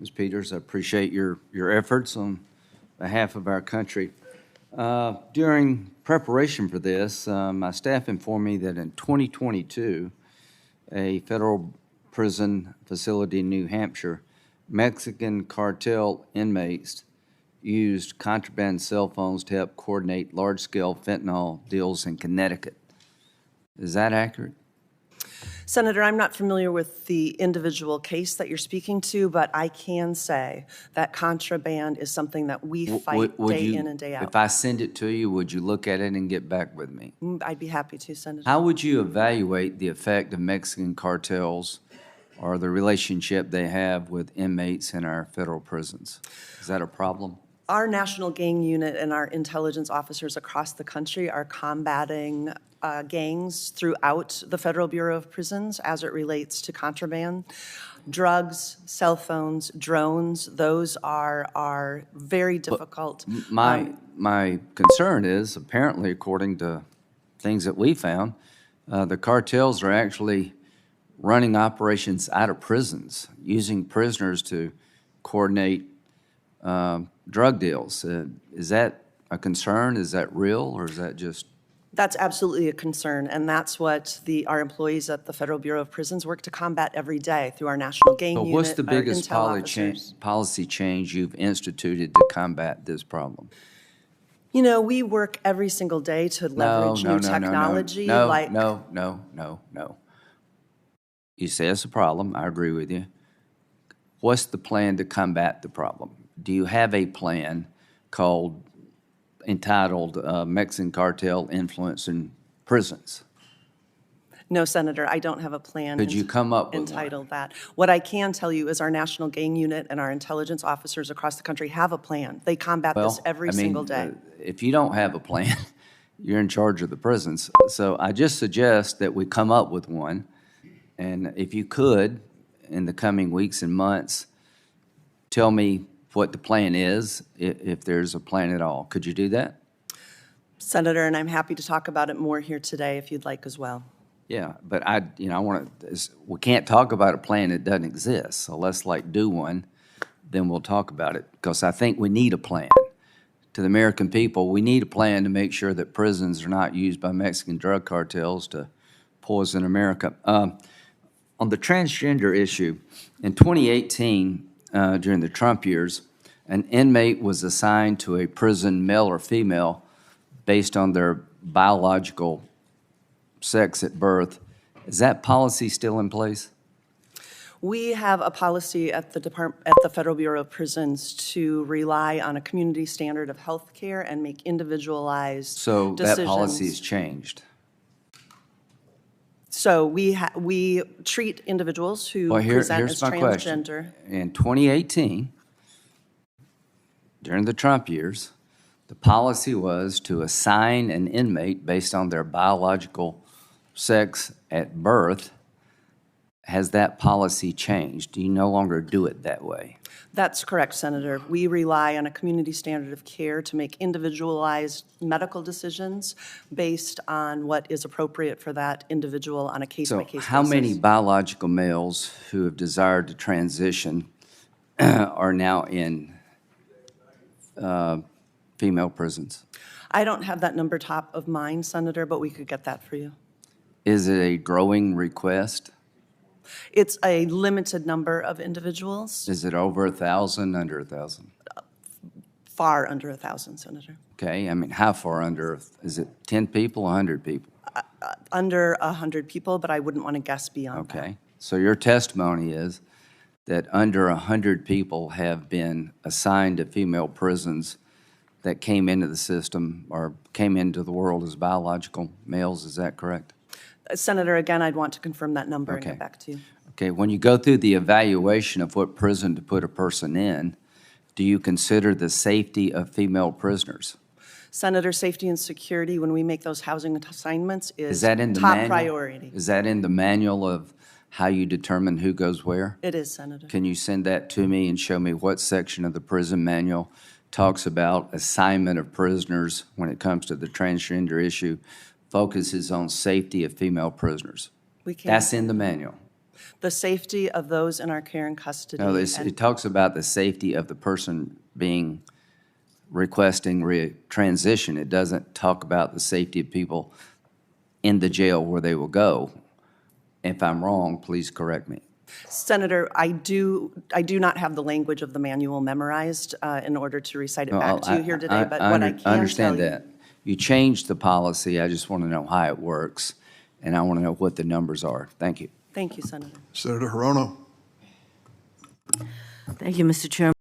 Ms. Peters. I appreciate your efforts on behalf of our country. During preparation for this, my staff informed me that in 2022, a federal prison facility in New Hampshire, Mexican cartel inmates used contraband cell phones to help coordinate large-scale fentanyl deals in Connecticut. Is that accurate? Senator, I'm not familiar with the individual case that you're speaking to, but I can say that contraband is something that we fight day in and day out. If I send it to you, would you look at it and get back with me? I'd be happy to, Senator. How would you evaluate the effect of Mexican cartels or the relationship they have with inmates in our federal prisons? Is that a problem? Our National Gang Unit and our intelligence officers across the country are combating gangs throughout the Federal Bureau of Prisons as it relates to contraband. Drugs, cell phones, drones, those are very difficult. My concern is, apparently, according to things that we found, the cartels are actually running operations out of prisons, using prisoners to coordinate drug deals. Is that a concern? Is that real, or is that just... That's absolutely a concern, and that's what our employees at the Federal Bureau of Prisons work to combat every day through our National Gang Unit, what's the our biggest intel policy change you've instituted to combat this problem? You know, we work every single day to leverage new technology. No. You say it's a problem. I agree with you. What's the plan to combat the problem? Do you have a plan entitled Mexican Cartel Influence in Prisons? No, Senator, I don't have a plan. Could you come up with entitled that? What I can tell you is our National Gang Unit and our intelligence officers across the country have a plan. They combat this every single day. If you don't have a plan, you're in charge of the prisons. So I just suggest that we come up with one, and if you could, in the coming weeks and months, tell me what the plan is, if there's a plan at all. Could you do that? Senator, and I'm happy to talk about it more here today if you'd like as well. Yeah, but we can't talk about a plan that doesn't exist. So let's do one, then we'll talk about it. Because I think we need a plan. To the American people, we need a plan to make sure that prisons are not used by Mexican drug cartels to poison America. On the transgender issue, in 2018, during the Trump years, an inmate was assigned to a prison, male or female, based on their biological sex at birth. Is that policy still in place? We have a policy at the Federal Bureau of Prisons to rely on a community standard of health care and make individualized decisions. So that policy has changed? So we treat individuals who present as transgender. In 2018, during the Trump years, the policy was to assign an inmate based on their biological sex at birth. Has that policy changed? Do you no longer do it that way? That's correct, Senator. We rely on a community standard of care to make individualized medical decisions based on what is appropriate for that individual on a case-by-case basis. So how many biological males who have desired to transition are now in female prisons? I don't have that number top of mind, Senator, but we could get that for you. Is it a growing request? It's a limited number of individuals. Is it over 1,000, under 1,000? Far under 1,000, Senator. Okay, I mean, how far under? Is it 10 people, 100 people? Under 100 people, but I wouldn't want to guess beyond that. Okay, so your testimony is that under 100 people have been assigned to female prisons that came into the system or came into the world as biological males. Is that correct? Senator, again, I'd want to confirm that number and get back to you. Okay, when you go through the evaluation of what prison to put a person in, do you consider the safety of female prisoners? Senator, safety and security, when we make those housing assignments, is that in the top manual? Priority. Is that in the manual of how you determine who goes where? It is, Senator. Can you send that to me and show me what section of the prison manual talks about assignment of prisoners when it comes to the transgender issue, focuses on safety of female prisoners? We can. That's in the manual. The safety of those in our care and custody. No, and- it talks about the safety of the person requesting transition. It doesn't talk about the safety of people in the jail where they will go. If I'm wrong, please correct me. Senator, I do not have the language of the manual memorized in order to recite it back to you here today, but what I can tell you. I understand that. You changed the policy. I just want to know how it works, and I want to know what the numbers are. Thank you. Thank you, Senator. Senator Hirono. Thank you, Mr. Chairman.